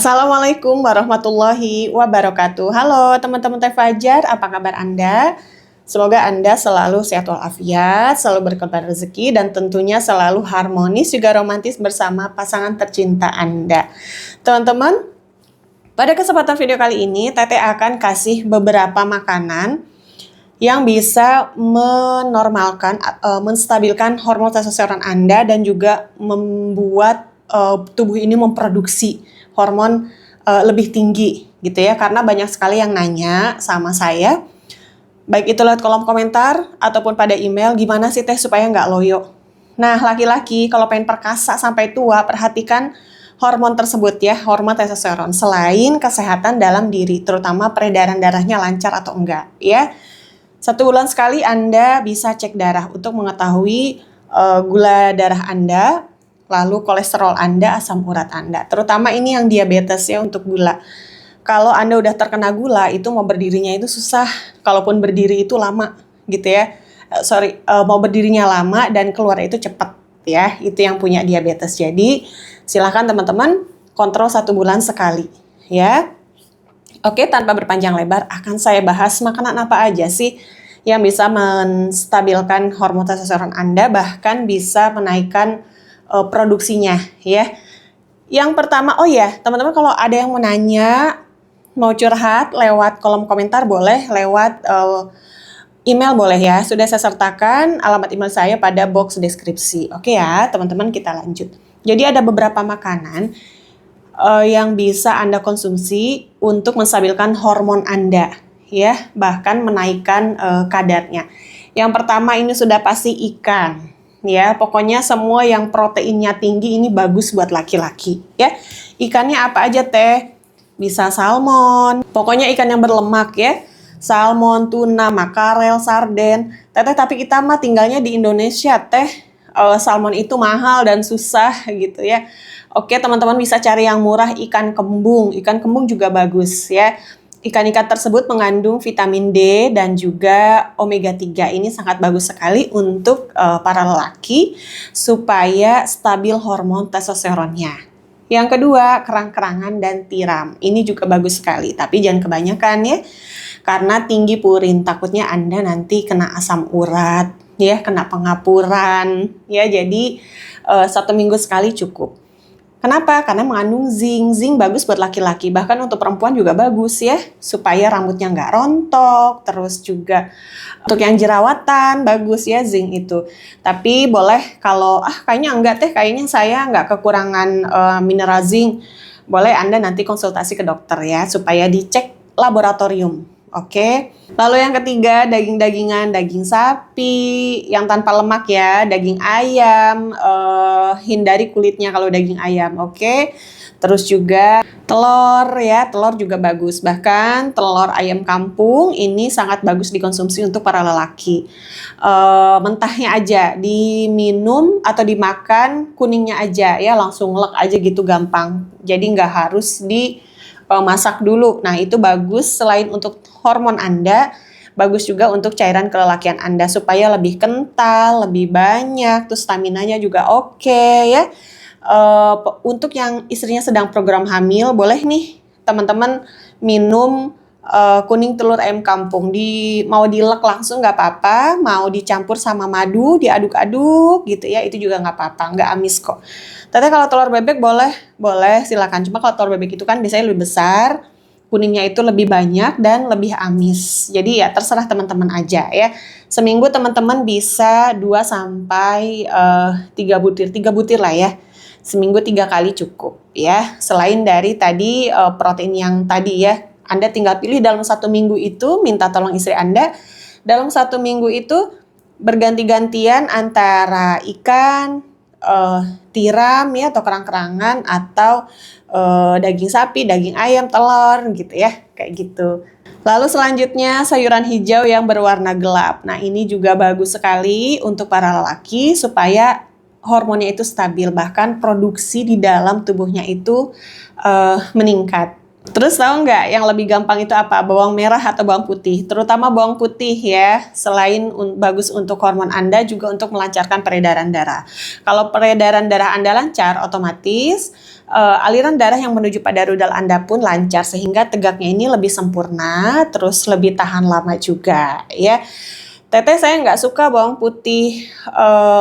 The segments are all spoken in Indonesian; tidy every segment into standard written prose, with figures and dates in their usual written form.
Assalamualaikum warahmatullahi wabarakatuh. Halo teman-teman Teh Fajar, apa kabar Anda? Semoga Anda selalu sehat walafiat, selalu berkabar rezeki, dan tentunya selalu harmonis juga romantis bersama pasangan tercinta Anda. Teman-teman, pada kesempatan video kali ini, Teteh akan kasih beberapa makanan yang bisa menormalkan, menstabilkan hormon testosteron Anda dan juga membuat tubuh ini memproduksi hormon lebih tinggi gitu ya, karena banyak sekali yang nanya sama saya, baik itu lewat kolom komentar ataupun pada email, gimana sih Teh supaya nggak loyo. Nah, laki-laki kalau pengen perkasa sampai tua, perhatikan hormon tersebut ya, hormon testosteron. Selain kesehatan dalam diri, terutama peredaran darahnya lancar atau enggak ya. 1 bulan sekali Anda bisa cek darah untuk mengetahui gula darah Anda, lalu kolesterol Anda, asam urat Anda. Terutama ini yang diabetes ya, untuk gula. Kalau Anda udah terkena gula, itu mau berdirinya itu susah. Kalaupun berdiri itu lama gitu ya. Mau berdirinya lama dan keluar itu cepat ya. Itu yang punya diabetes. Jadi silakan teman-teman kontrol 1 bulan sekali ya. Oke, tanpa berpanjang lebar akan saya bahas makanan apa aja sih yang bisa menstabilkan hormon testosteron Anda, bahkan bisa menaikkan produksinya ya. Yang pertama, oh ya teman-teman, kalau ada yang mau nanya, mau curhat lewat kolom komentar boleh, lewat email boleh ya. Sudah saya sertakan alamat email saya pada box deskripsi. Oke ya teman-teman, kita lanjut. Jadi ada beberapa makanan yang bisa Anda konsumsi untuk menstabilkan hormon Anda ya, bahkan menaikkan kadarnya. Yang pertama ini sudah pasti ikan. Ya, pokoknya semua yang proteinnya tinggi ini bagus buat laki-laki ya. Ikannya apa aja Teh? Bisa salmon, pokoknya ikan yang berlemak ya. Salmon, tuna, makarel, sarden. Teteh, tapi kita mah tinggalnya di Indonesia Teh. Salmon itu mahal dan susah gitu ya. Oke, teman-teman bisa cari yang murah, ikan kembung. Ikan kembung juga bagus ya. Ikan-ikan tersebut mengandung vitamin D dan juga omega 3. Ini sangat bagus sekali untuk para lelaki supaya stabil hormon testosteronnya. Yang kedua, kerang-kerangan dan tiram. Ini juga bagus sekali, tapi jangan kebanyakan ya. Karena tinggi purin, takutnya Anda nanti kena asam urat, ya, kena pengapuran. Ya, jadi 1 minggu sekali cukup. Kenapa? Karena mengandung zinc. Zinc bagus buat laki-laki, bahkan untuk perempuan juga bagus ya, supaya rambutnya nggak rontok. Terus juga untuk yang jerawatan bagus ya zinc itu. Tapi boleh kalau kayaknya enggak Teh, kayaknya saya nggak kekurangan mineral zinc, boleh Anda nanti konsultasi ke dokter ya, supaya dicek laboratorium. Oke. Lalu yang ketiga, daging-dagingan, daging sapi yang tanpa lemak ya, daging ayam, hindari kulitnya kalau daging ayam, oke. Terus juga telur ya, telur juga bagus. Bahkan telur ayam kampung ini sangat bagus dikonsumsi untuk para lelaki. Mentahnya aja, diminum atau dimakan kuningnya aja ya, langsung lek aja gitu, gampang. Jadi nggak harus masak dulu. Nah, itu bagus selain untuk hormon Anda, bagus juga untuk cairan kelelakian Anda supaya lebih kental, lebih banyak, terus staminanya juga oke ya. Untuk yang istrinya sedang program hamil, boleh nih teman-teman minum kuning telur ayam kampung. Mau dilek langsung nggak apa-apa, mau dicampur sama madu, diaduk-aduk gitu ya, itu juga nggak apa-apa, nggak amis kok. Tapi kalau telur bebek boleh silakan. Cuma kalau telur bebek itu kan biasanya lebih besar, kuningnya itu lebih banyak dan lebih amis. Jadi ya terserah teman-teman aja ya. Seminggu teman-teman bisa 2 sampai 3 butir. 3 butir lah ya. Seminggu 3 kali cukup ya. Selain dari tadi protein yang tadi ya, Anda tinggal pilih dalam 1 minggu itu, minta tolong istri Anda. Dalam 1 minggu itu berganti-gantian antara ikan, tiram ya, atau kerang-kerangan, atau daging sapi, daging ayam, telur gitu ya, kayak gitu. Lalu selanjutnya sayuran hijau yang berwarna gelap. Nah, ini juga bagus sekali untuk para lelaki supaya hormonnya itu stabil, bahkan produksi di dalam tubuhnya itu meningkat. Terus tahu nggak yang lebih gampang itu apa? Bawang merah atau bawang putih? Terutama bawang putih ya, selain bagus untuk hormon Anda, juga untuk melancarkan peredaran darah. Kalau peredaran darah Anda lancar, otomatis aliran darah yang menuju pada rudal Anda pun lancar, sehingga tegaknya ini lebih sempurna, terus lebih tahan lama juga ya. Teteh saya nggak suka bawang putih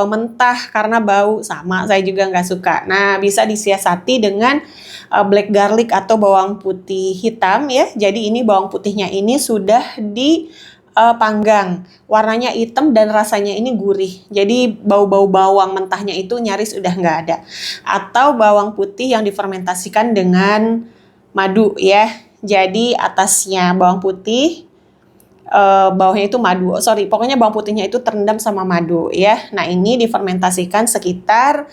mentah karena bau, sama saya juga nggak suka. Nah, bisa disiasati dengan black garlic atau bawang putih hitam ya. Jadi ini bawang putihnya ini sudah dipanggang, warnanya hitam dan rasanya ini gurih. Jadi bau-bau bawang mentahnya itu nyaris udah nggak ada. Atau bawang putih yang difermentasikan dengan madu ya. Jadi atasnya bawang putih, bawahnya itu madu. Pokoknya bawang putihnya itu terendam sama madu ya. Nah, ini difermentasikan sekitar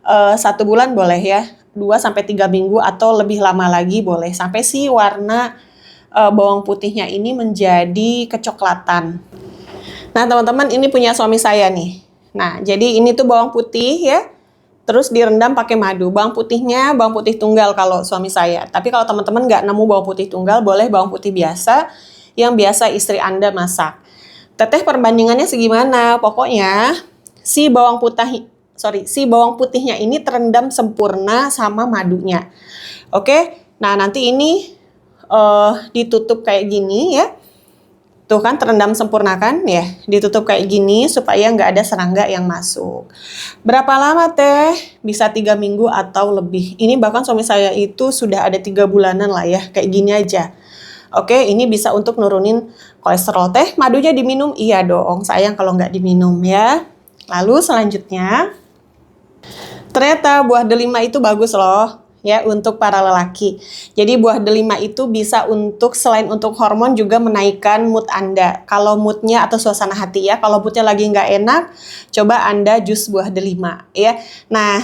1 bulan boleh ya. 2-3 minggu atau lebih lama lagi boleh, sampai si warna bawang putihnya ini menjadi kecoklatan. Nah, teman-teman, ini punya suami saya nih. Nah, jadi ini tuh bawang putih ya. Terus direndam pakai madu. Bawang putihnya bawang putih tunggal kalau suami saya. Tapi kalau teman-teman nggak nemu bawang putih tunggal, boleh bawang putih biasa yang biasa istri Anda masak. Teteh perbandingannya segimana? Pokoknya si bawang putihnya ini terendam sempurna sama madunya. Oke, nah nanti ini ditutup kayak gini ya. Tuh kan terendam sempurna kan ya, ditutup kayak gini supaya nggak ada serangga yang masuk. Berapa lama teh? Bisa 3 minggu atau lebih. Ini bahkan suami saya itu sudah ada 3 bulanan lah ya, kayak gini aja. Oke, ini bisa untuk nurunin kolesterol. Teh, madunya diminum? Iya dong, sayang kalau nggak diminum ya. Lalu selanjutnya, ternyata buah delima itu bagus loh ya untuk para lelaki. Jadi buah delima itu bisa selain untuk hormon juga menaikkan mood Anda. Kalau moodnya atau suasana hati ya, kalau moodnya lagi nggak enak, coba Anda jus buah delima ya. Nah,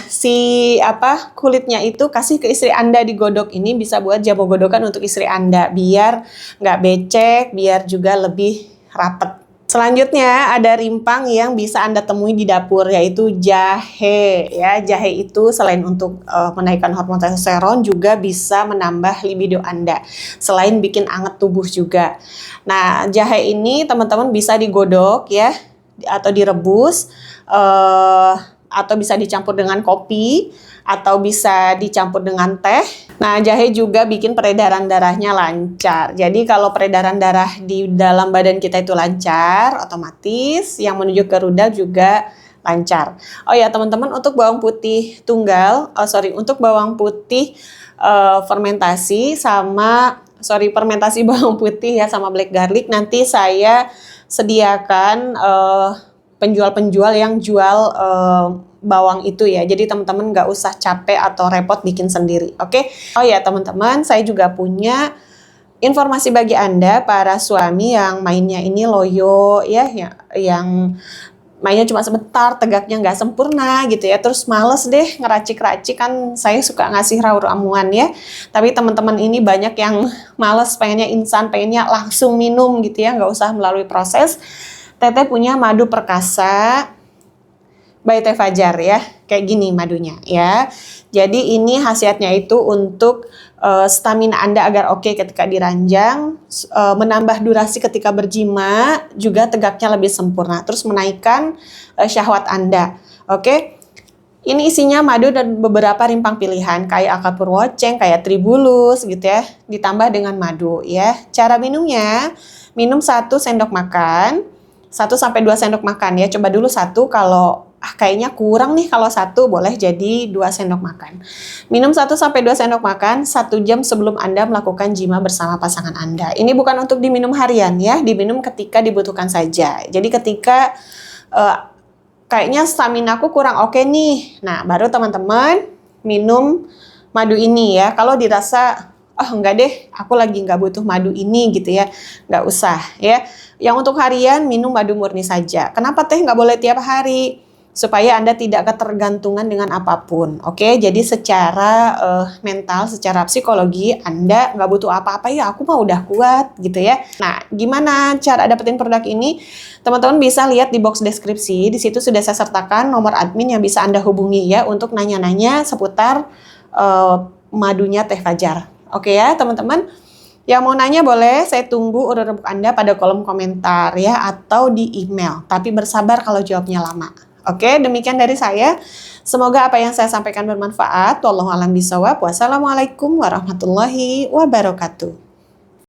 kulitnya itu kasih ke istri Anda digodok, ini bisa buat jamu godokan untuk istri Anda biar nggak becek, biar juga lebih rapet. Selanjutnya ada rimpang yang bisa Anda temui di dapur, yaitu jahe ya. Jahe itu selain untuk menaikkan hormon testosteron juga bisa menambah libido Anda, selain bikin anget tubuh juga. Nah, jahe ini teman-teman bisa digodok ya, atau direbus, atau bisa dicampur dengan kopi, atau bisa dicampur dengan teh. Nah, jahe juga bikin peredaran darahnya lancar. Jadi kalau peredaran darah di dalam badan kita itu lancar, otomatis yang menuju ke rudal juga lancar. Oh ya teman-teman, untuk bawang putih untuk bawang putih fermentasi bawang putih ya sama black garlic, nanti saya sediakan penjual-penjual yang jual bawang itu ya. Jadi teman-teman nggak usah capek atau repot bikin sendiri, oke? Oh ya teman-teman, saya juga punya informasi bagi Anda para suami yang mainnya ini loyo ya, yang mainnya cuma sebentar, tegaknya nggak sempurna gitu ya, terus males deh ngeracik-racik. Kan saya suka ngasih ramuan ya, tapi teman-teman ini banyak yang males, pengennya instan, pengennya langsung minum gitu ya, nggak usah melalui proses. Teteh punya madu perkasa by Teh Fajar ya, kayak gini madunya ya. Jadi ini khasiatnya itu untuk stamina Anda agar oke ketika diranjang, menambah durasi ketika berjima, juga tegaknya lebih sempurna, terus menaikkan syahwat Anda. Oke. Ini isinya madu dan beberapa rimpang pilihan kayak akar purwoceng, kayak tribulus gitu ya, ditambah dengan madu ya. Cara minumnya, minum 1 sendok makan, 1-2 sendok makan ya. Coba dulu 1, kalau kayaknya kurang nih kalau 1, boleh jadi 2 sendok makan. Minum 1-2 sendok makan 1 jam sebelum Anda melakukan jima bersama pasangan Anda. Ini bukan untuk diminum harian ya, diminum ketika dibutuhkan saja. Jadi ketika kayaknya stamina aku kurang oke nih, nah baru teman-teman minum madu ini ya. Kalau dirasa enggak deh, aku lagi nggak butuh madu ini gitu ya, nggak usah ya. Yang untuk harian minum madu murni saja. Kenapa teh nggak boleh tiap hari? Supaya Anda tidak ketergantungan dengan apapun. Oke, jadi secara mental, secara psikologi Anda nggak butuh apa-apa ya, aku mah udah kuat gitu ya. Nah, gimana cara dapetin produk ini? Teman-teman bisa lihat di box deskripsi. Di situ sudah saya sertakan nomor admin yang bisa Anda hubungi ya untuk nanya-nanya seputar madunya Teh Fajar. Oke ya teman-teman. Yang mau nanya boleh, saya tunggu urut rebuk Anda pada kolom komentar ya, atau di email. Tapi bersabar kalau jawabnya lama. Oke, demikian dari saya. Semoga apa yang saya sampaikan bermanfaat. Wallahu a'lam bishawab. Wassalamualaikum warahmatullahi wabarakatuh.